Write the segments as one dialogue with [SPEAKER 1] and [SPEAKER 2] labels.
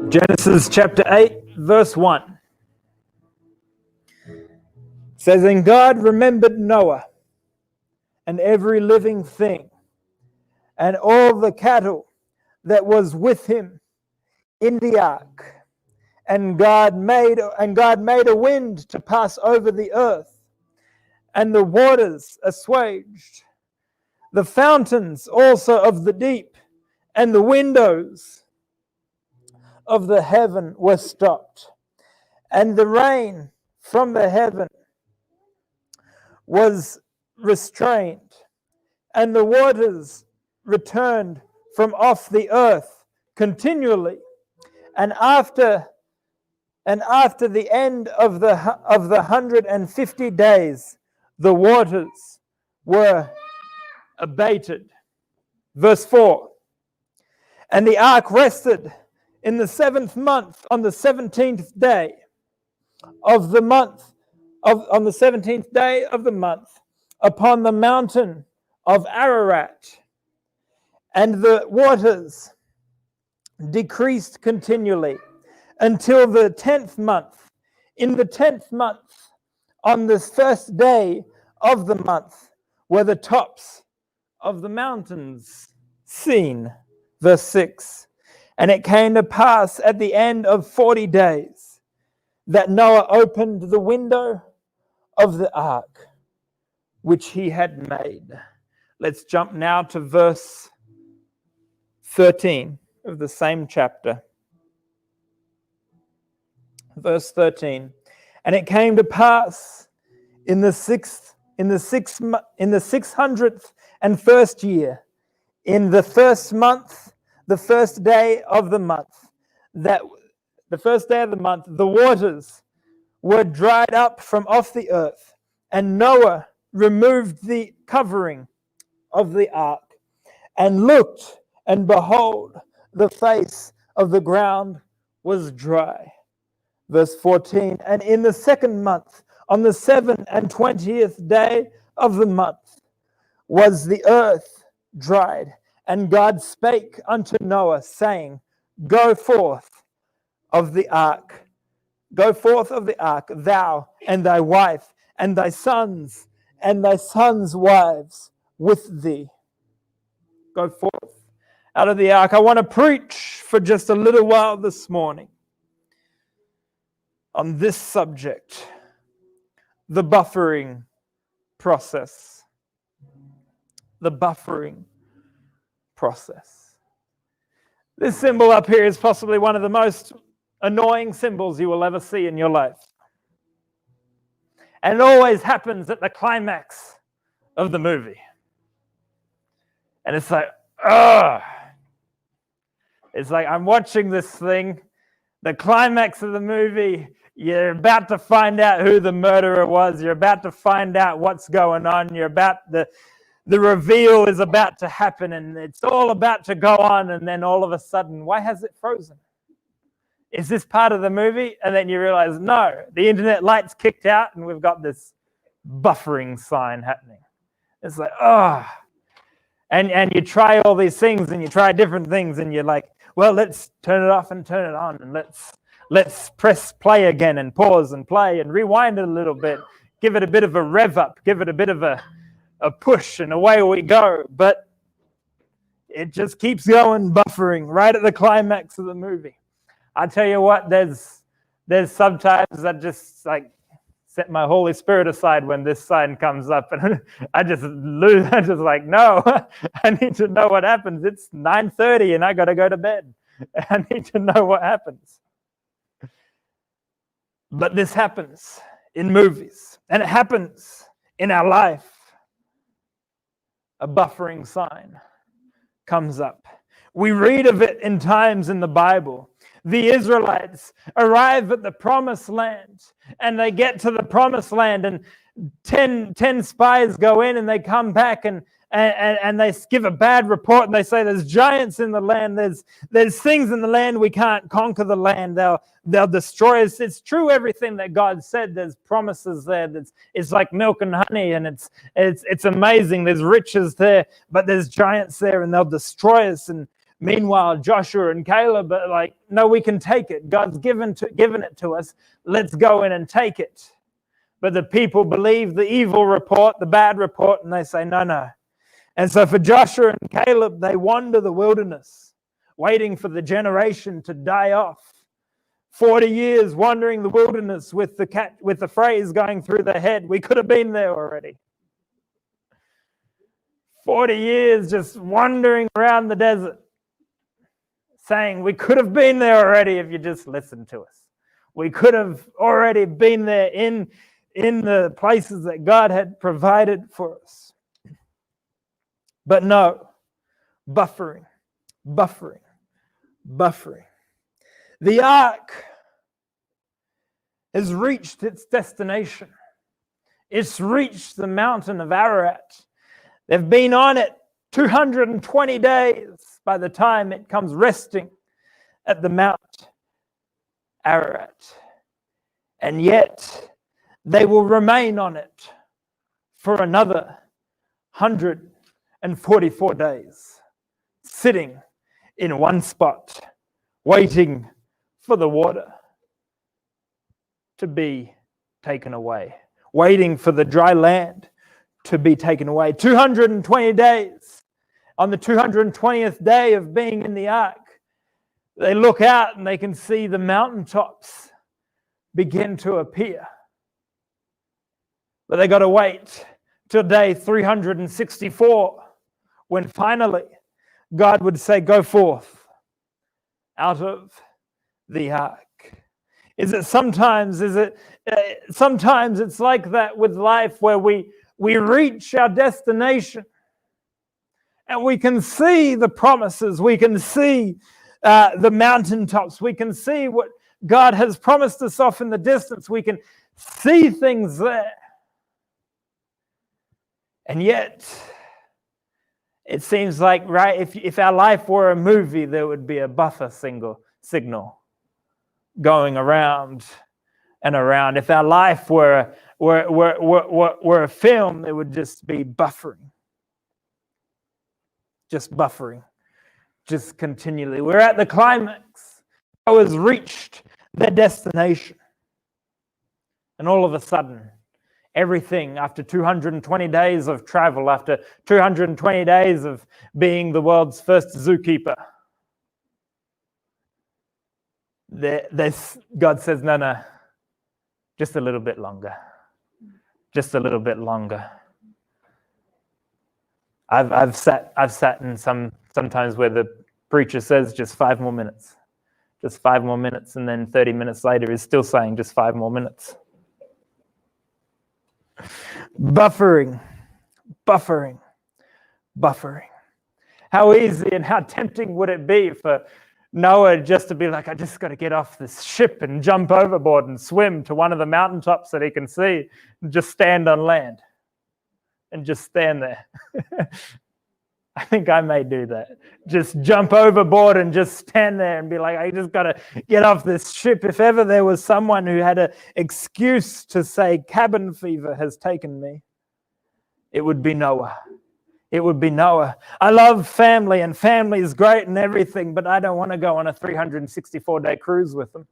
[SPEAKER 1] Genesis chapter 8, verse 1. It says, "And God remembered Noah and every living thing and all the cattle that was with him in the ark. And God made a wind to pass over the earth, and the waters assuaged. The fountains also of the deep and the windows of the heaven were stopped, and the rain from the heaven was restrained, and the waters returned from off the earth continually. And after the end of the 150 days, the waters were abated." Verse 4. "And the ark rested in the 7th month on the 17th day of the month, on the 17th day of the month, upon the mountain of Ararat. And the waters decreased continually until the 10th month. In the 10th month, on the first day of the month, were the tops of the mountains seen." Verse 6. "And it came to pass at the end of 40 days that Noah opened the window of the ark which he had made." Let's jump now to verse 13 of the same chapter. Verse 13. "And it came to pass in the 601st year, in the first month, the first day of the month, the waters were dried up from off the earth, and Noah removed the covering of the ark, and looked, and behold, the face of the ground was dry." Verse 14. "And in the 2nd month, on the 27th day of the month, was the earth dried. And God spake unto Noah, saying, Go forth of the ark, thou and thy wife, and thy sons wives with thee." Go forth out of the ark. I want to preach for just a little while this morning on this subject, the buffering process. The buffering process. This symbol up here is possibly one of the most annoying symbols you will ever see in your life. And it always happens at the climax of the movie. And it's like, ugh. It's like I'm watching this thing, the climax of the movie, you're about to find out who the murderer was, you're about to find out what's going on, the reveal is about to happen, and it's all about to go on, and then all of a sudden, why has it frozen? Is this part of the movie? And then you realize, no, the internet lights kicked out, and we've got this buffering sign happening. It's like, oh. And you try all these things, and you try different things, and you're like, well, let's turn it off and turn it on, and let's press play again, and pause and play, and rewind it a little bit, give it a bit of a rev up, give it a bit of a push, and away we go. But it just keeps going, buffering right at the climax of the movie. I tell you what, there's sometimes I just like set my Holy Spirit aside when this sign comes up, and I just lose. I just like, no, I need to know what happens. It's 9:30 and I got to go to bed. I need to know what happens. But this happens in movies, and it happens in our life. A buffering sign comes up. We read of it in times in the Bible. The Israelites arrive at the promised land, and they get to the promised land, and 10 spies go in, and they come back, and and they give a bad report, and they say there's giants in the land, there's things in the land, we can't conquer the land, they'll destroy us. It's true, everything that God said. There's promises there. It's like milk and honey, and it's amazing. There's riches there, but there's giants there, and they'll destroy us. And meanwhile, Joshua and Caleb are like, no, we can take it. God's given it to us. Let's go in and take it. But the people believe the evil report, the bad report, and they say, no. And so for Joshua and Caleb, they wander the wilderness, waiting for the generation to die off. 40 years wandering the wilderness with the phrase going through their head, we could have been there already. 40 years just wandering around the desert, saying, we could have been there already if you just listened to us. We could have already been there in the places that God had provided for us. But no, buffering. The ark has reached its destination. It's reached the mountain of Ararat. They've been on it 220 days by the time it comes resting at the Mount Ararat. And yet they will remain on it for another 144 days, sitting in one spot, waiting for the water to be taken away, waiting for the dry land to be taken away. 220 days. On the 220th day of being in the ark, they look out and they can see the mountaintops begin to appear. But they got to wait till day 364, when finally God would say, go forth out of the ark. Sometimes it's like that with life, where we reach our destination and we can see the promises, we can see the mountaintops, we can see what God has promised us off in the distance, we can see things there. And yet, it seems like, right, if our life were a movie, there would be a buffer signal going around and around. If our life were a film, it would just be buffering. Just buffering. Just continually. We're at the climax. I was reached their destination. And all of a sudden, everything, after 220 days of travel, after 220 days of being the world's first zookeeper, God says, no, just a little bit longer. Just a little bit longer. I've sat in sometimes where the preacher says just 5 more minutes. Just 5 more minutes, and then 30 minutes later he's still saying just 5 more minutes. Buffering. How easy and how tempting would it be for Noah just to be like, I just got to get off this ship and jump overboard and swim to one of the mountaintops that he can see and just stand on land and just stand there. I think I may do that. Just jump overboard and just stand there and be like, I just got to get off this ship. If ever there was someone who had an excuse to say cabin fever has taken me, it would be Noah. It would be Noah. I love family, and family is great and everything, but I don't want to go on a 364-day cruise with them.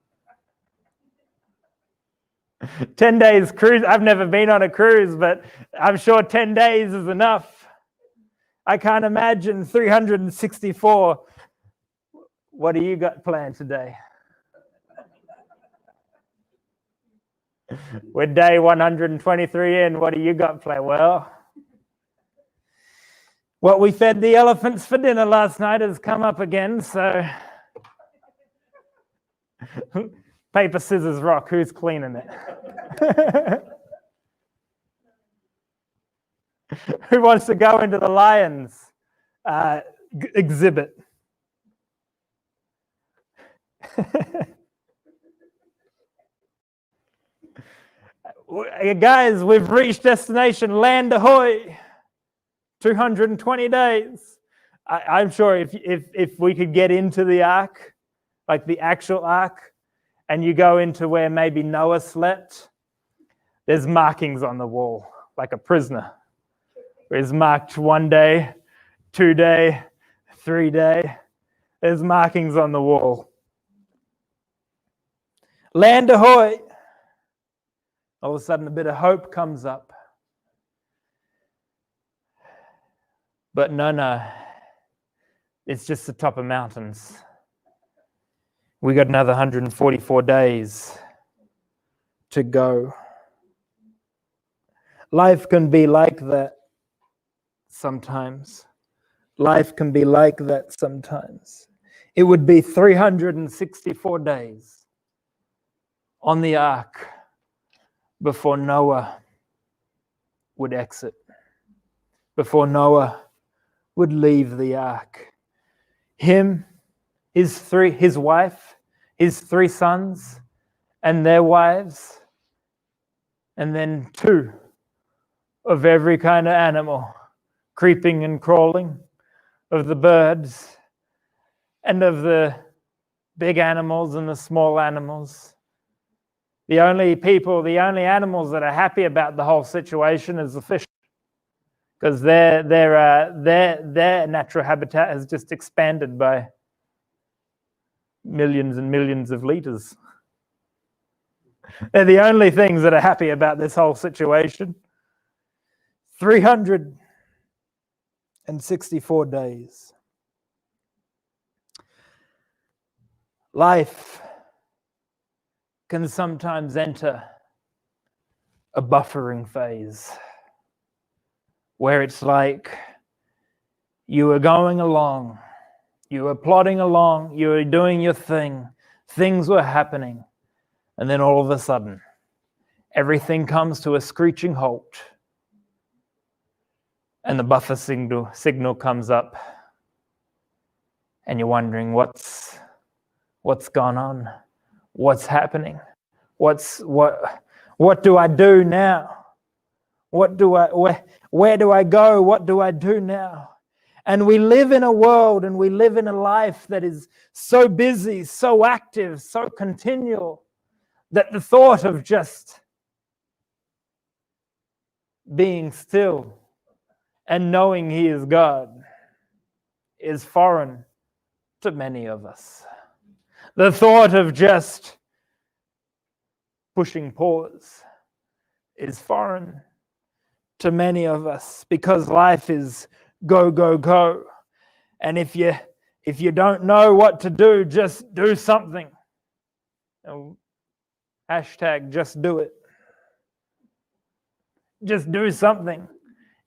[SPEAKER 1] 10 days cruise. I've never been on a cruise, but I'm sure 10 days is enough. I can't imagine 364. What do you got planned today? We're day 123 in. What do you got planned? Well, what we fed the elephants for dinner last night has come up again, so paper, scissors, rock. Who's cleaning it? Who wants to go into the lions exhibit? Guys, we've reached destination. Land ahoy. 220 days. I'm sure if we could get into the ark, like the actual ark, and you go into where maybe Noah slept, there's markings on the wall, like a prisoner. There's marked 1 day, 2 day, 3 day. There's markings on the wall. Land ahoy! All of a sudden, a bit of hope comes up. But no. It's just the top of mountains. We got another 144 days to go. Life can be like that sometimes. Life can be like that sometimes. It would be 364 days on the ark before Noah would exit, before Noah would leave the ark. Him, his wife, his 3 sons, and their wives, and then 2 of every kind of animal, creeping and crawling, of the birds, and of the big animals and the small animals. The only animals that are happy about the whole situation is the fish, because their natural habitat has just expanded by millions and millions of liters. They're the only things that are happy about this whole situation. 364 days. Life can sometimes enter a buffering phase where it's like you were going along, you were plodding along, you were doing your thing, things were happening, and then all of a sudden, everything comes to a screeching halt, and the buffer signal comes up, and you're wondering what's gone on, what's happening, what do I do now? Where do I go? What do I do now? And we live in a world and we live in a life that is so busy, so active, so continual, that the thought of just being still and knowing He is God is foreign to many of us. The thought of just pushing pause is foreign to many of us, because life is go, go, go. And if you don't know what to do, just do something. Hashtag just do it. Just do something.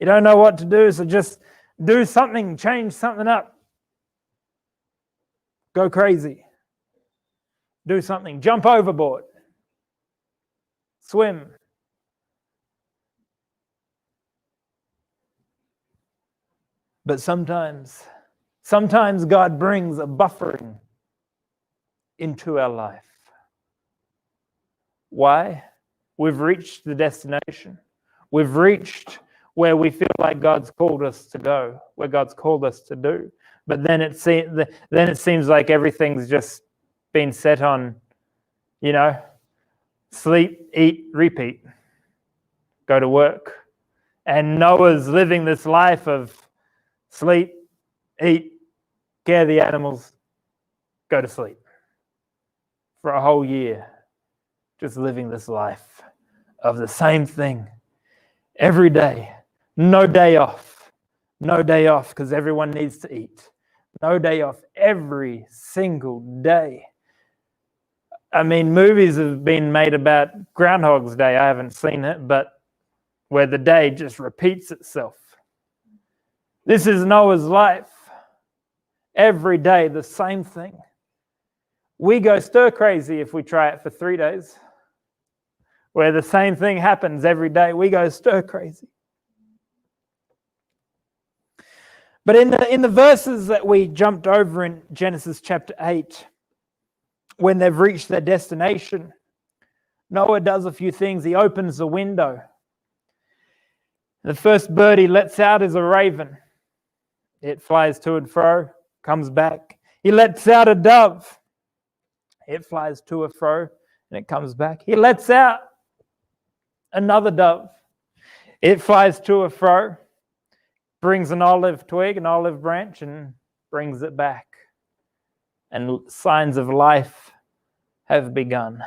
[SPEAKER 1] You don't know what to do, so just do something, change something up. Go crazy. Do something. Jump overboard. Swim. But sometimes God brings a buffering into our life. Why? We've reached the destination. We've reached where we feel like God's called us to go, where God's called us to do. But then it seems like everything's just been set on, sleep, eat, repeat, go to work. And Noah's living this life of sleep, eat, care the animals, go to sleep. For a whole year, just living this life of the same thing every day. No day off. No day off because everyone needs to eat. No day off every single day. I mean, movies have been made about Groundhog's Day. I haven't seen it, but where the day just repeats itself. This is Noah's life. Every day, the same thing. We go stir crazy if we try it for 3 days. Where the same thing happens every day, we go stir crazy. But in the verses that we jumped over in Genesis chapter 8, when they've reached their destination, Noah does a few things. He opens the window. The first bird he lets out is a raven. It flies to and fro, comes back. He lets out a dove. It flies to and fro, and it comes back. He lets out another dove. It flies to and fro, brings an olive twig, an olive branch, and brings it back. And signs of life have begun.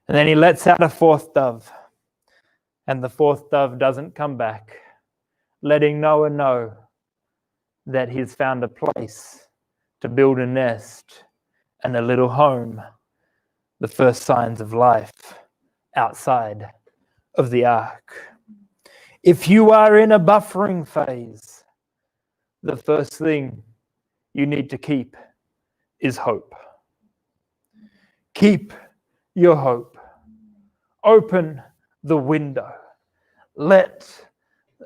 [SPEAKER 1] And then he lets out a fourth dove. And the fourth dove doesn't come back, letting Noah know that he's found a place to build a nest and a little home. The first signs of life outside of the ark. If you are in a buffering phase, the first thing you need to keep is hope. Keep your hope. Open the window. Let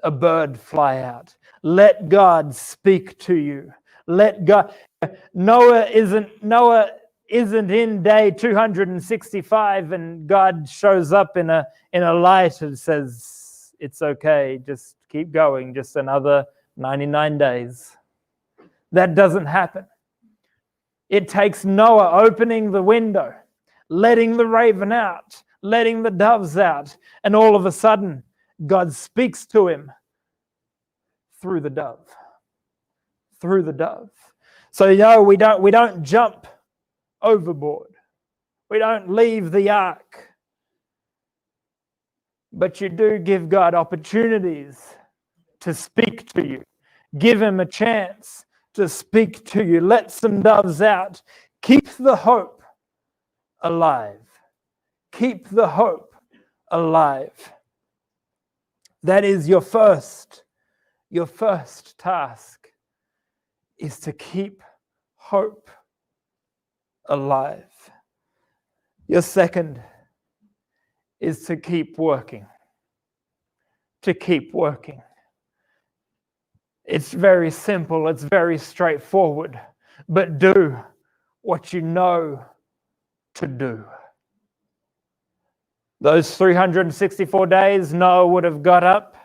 [SPEAKER 1] a bird fly out. Let God speak to you. Let God. Noah isn't in day 265 and God shows up in a light and says, it's okay, just keep going, just another 99 days. That doesn't happen. It takes Noah opening the window, letting the raven out, letting the doves out, and all of a sudden, God speaks to him through the dove. Through the dove. So we don't jump overboard. We don't leave the ark. But you do give God opportunities to speak to you. Give him a chance to speak to you. Let some doves out. Keep the hope alive. Keep the hope alive. That is your first task, is to keep hope alive. Your second is to keep working. To keep working. It's very simple, it's very straightforward, but do what you know to do. Those 364 days, Noah would have got up.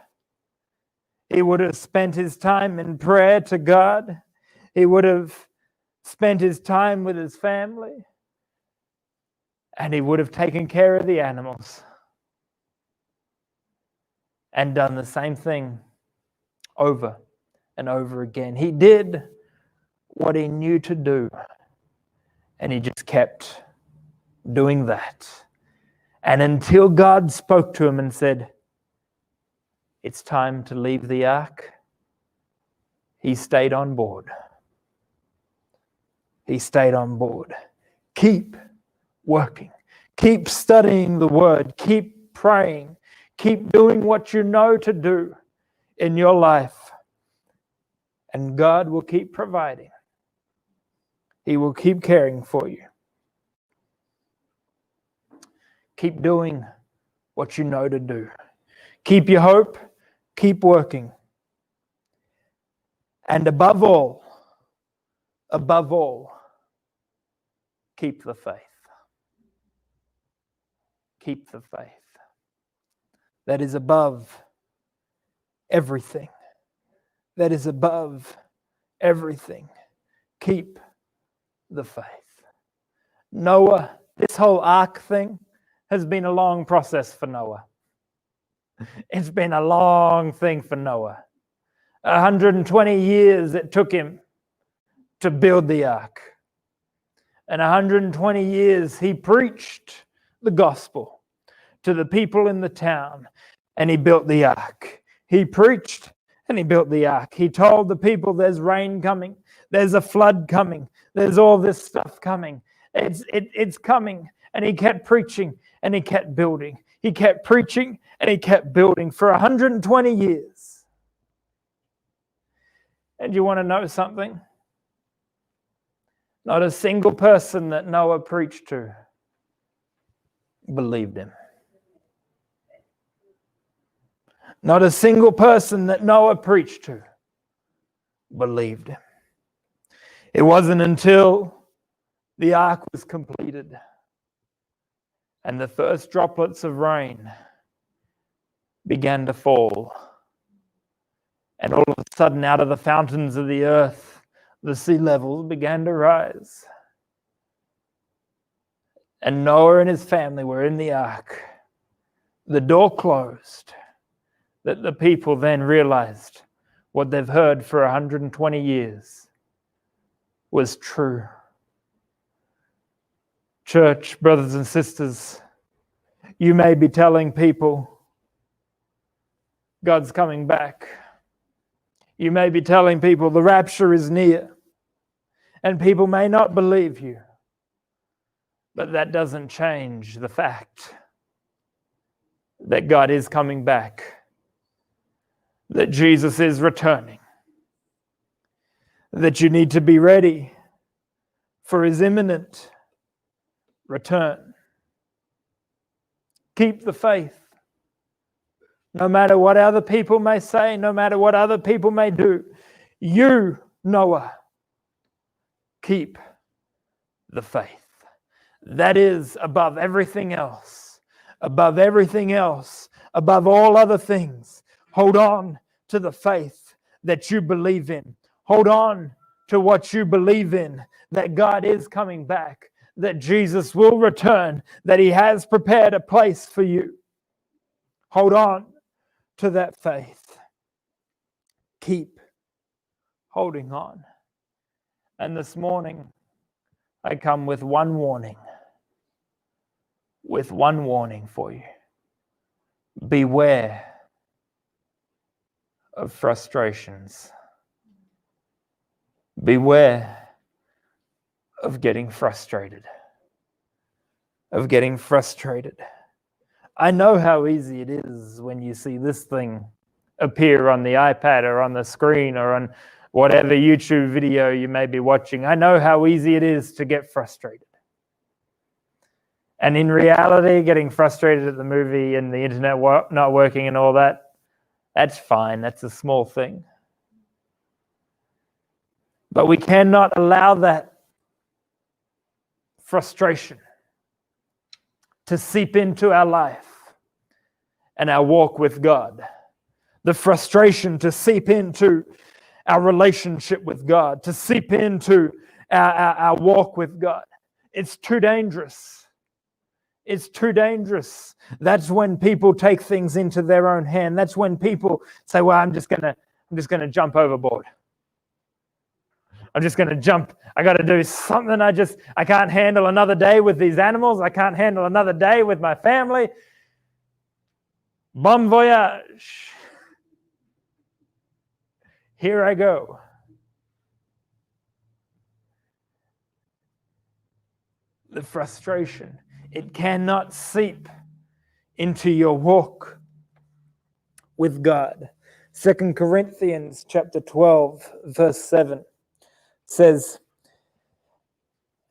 [SPEAKER 1] He would have spent his time in prayer to God. He would have spent his time with his family. And he would have taken care of the animals. And done the same thing over and over again. He did what he knew to do. And he just kept doing that. And until God spoke to him and said, it's time to leave the ark, he stayed on board. He stayed on board. Keep working. Keep studying the word. Keep praying. Keep doing what you know to do in your life. And God will keep providing. He will keep caring for you. Keep doing what you know to do. Keep your hope. Keep working. And above all, keep the faith. Keep the faith. That is above everything. That is above everything. Keep the faith. Noah, this whole ark thing has been a long process for Noah. It's been a long thing for Noah. 120 years it took him to build the ark. And 120 years he preached the gospel to the people in the town, and he built the ark. He preached and he built the ark. He told the people there's rain coming, there's a flood coming, there's all this stuff coming. It's coming. And he kept preaching and he kept building. He kept preaching and he kept building for 120 years. And you want to know something? Not a single person that Noah preached to believed him. Not a single person that Noah preached to believed him. It wasn't until the ark was completed and the first droplets of rain began to fall. And all of a sudden, out of the fountains of the earth, the sea levels began to rise. And Noah and his family were in the ark. The door closed. That the people then realized what they've heard for 120 years was true. Church, brothers and sisters, you may be telling people God's coming back. You may be telling people the rapture is near, and people may not believe you. But that doesn't change the fact that God is coming back, that Jesus is returning, that you need to be ready for his imminent return. Keep the faith. No matter what other people may say, no matter what other people may do, you, Noah, keep the faith. That is above everything else, above everything else, above all other things. Hold on to the faith that you believe in. Hold on to what you believe in, that God is coming back, that Jesus will return, that he has prepared a place for you. Hold on to that faith. Keep holding on. And this morning, I come with one warning. With one warning for you. Beware of frustrations. Beware of getting frustrated. Of getting frustrated. I know how easy it is when you see this thing appear on the iPad or on the screen or on whatever YouTube video you may be watching. I know how easy it is to get frustrated. And in reality, getting frustrated at the movie and the internet not working and all that, that's fine. That's a small thing. But we cannot allow that frustration to seep into our life and our walk with God. The frustration to seep into our relationship with God, to seep into our walk with God. It's too dangerous. It's too dangerous. That's when people take things into their own hand. That's when people say, well, I'm just gonna jump overboard. I'm just gonna jump. I gotta do something. I can't handle another day with these animals. I can't handle another day with my family. Bon voyage. Here I go. The frustration. It cannot seep into your walk with God. 2 Corinthians chapter 12, verse 7 says,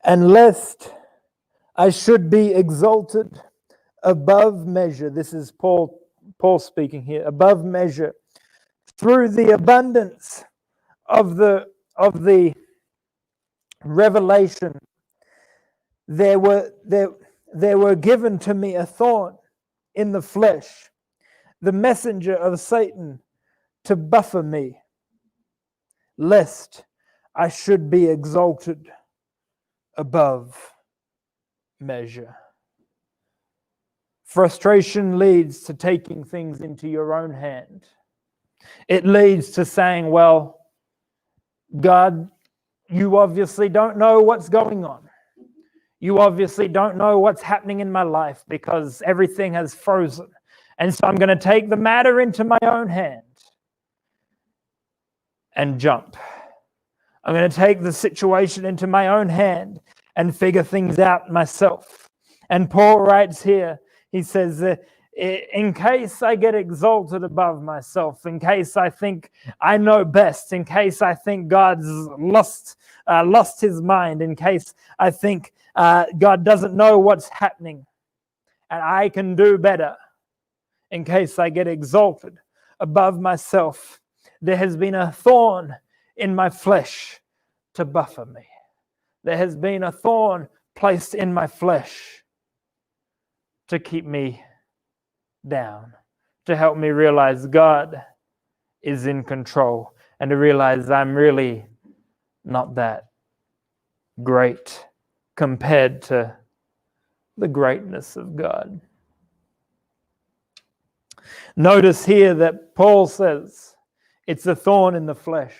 [SPEAKER 1] and lest I should be exalted above measure, this is Paul speaking here, above measure, through the abundance of the revelation, there were given to me a thorn in the flesh, the messenger of Satan to buffet me, lest I should be exalted above measure. Frustration leads to taking things into your own hand. It leads to saying, well, God, you obviously don't know what's going on. You obviously don't know what's happening in my life because everything has frozen. And so I'm going to take the matter into my own hand and jump. I'm going to take the situation into my own hand and figure things out myself. And Paul writes here, he says, in case I get exalted above myself, in case I think I know best, in case I think God's lost his mind, in case I think God doesn't know what's happening and I can do better, in case I get exalted above myself, there has been a thorn in my flesh to buffet me. There has been a thorn placed in my flesh to keep me down, to help me realize God is in control and to realize I'm really not that great compared to the greatness of God. Notice here that Paul says it's a thorn in the flesh.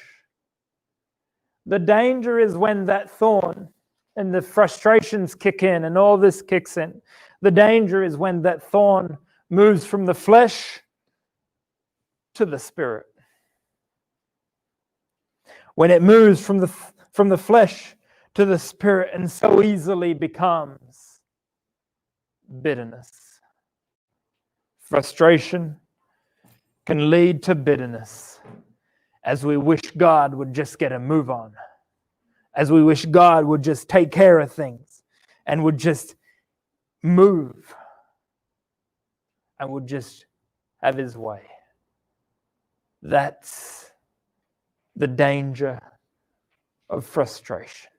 [SPEAKER 1] The danger is when that thorn and the frustrations kick in and all this kicks in. The danger is when that thorn moves from the flesh to the spirit. When it moves from the flesh to the spirit and so easily becomes bitterness. Frustration can lead to bitterness as we wish God would just get a move on, as we wish God would just take care of things and would just move and would just have his way. That's the danger of frustration.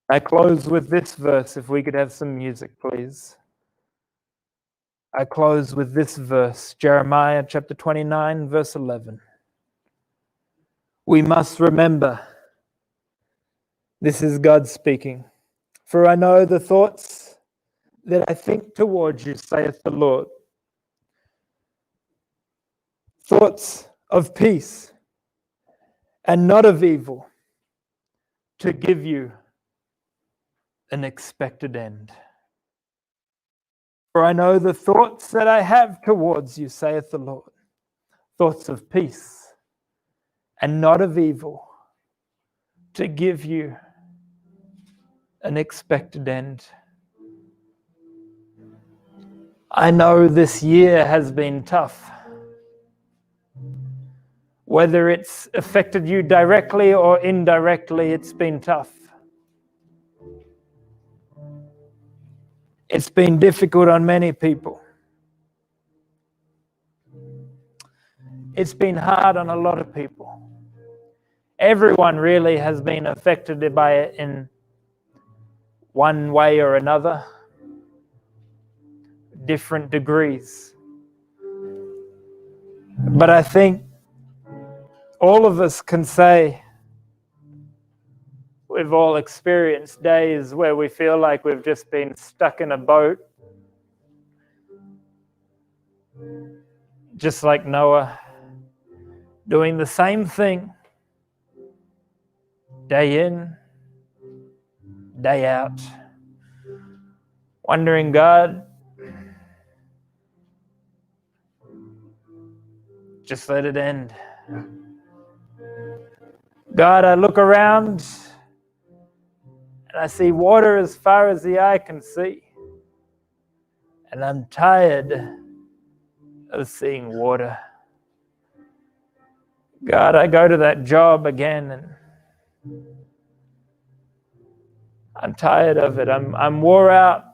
[SPEAKER 1] I close with this verse, if we could have some music, please. I close with this verse, Jeremiah chapter 29, verse 11. We must remember, this is God speaking, for I know the thoughts that I think towards you, saith the Lord. Thoughts of peace and not of evil, to give you an expected end. For I know the thoughts that I have towards you, saith the Lord, thoughts of peace and not of evil, to give you an expected end. I know this year has been tough. Whether it's affected you directly or indirectly, it's been tough. It's been difficult on many people. It's been hard on a lot of people. Everyone really has been affected by it in one way or another, different degrees. But I think all of us can say we've all experienced days where we feel like we've just been stuck in a boat, just like Noah, doing the same thing day in, day out, wondering, God, just let it end. God, I look around and I see water as far as the eye can see. And I'm tired of seeing water. God, I go to that job again and I'm tired of it. I'm wore out.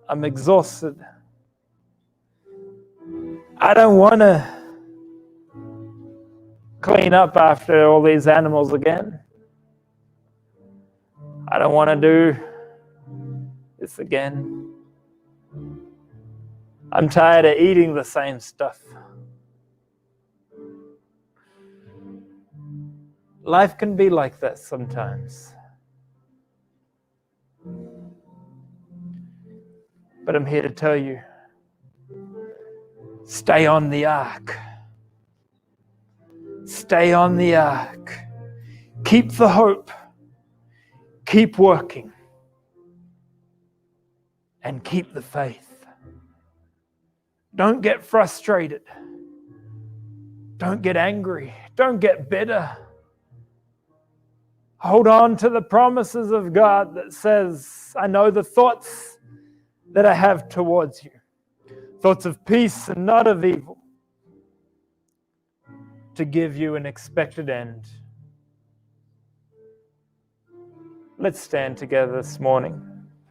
[SPEAKER 1] I'm exhausted. I don't want to clean up after all these animals again. I don't want to do this again. I'm tired of eating the same stuff. Life can be like that sometimes. But I'm here to tell you, stay on the ark. Stay on the ark. Keep the hope. Keep working. And keep the faith. Don't get frustrated. Don't get angry. Don't get bitter. Hold on to the promises of God that says, I know the thoughts that I have towards you. Thoughts of peace and not of evil, to give you an expected end. Let's stand together this morning.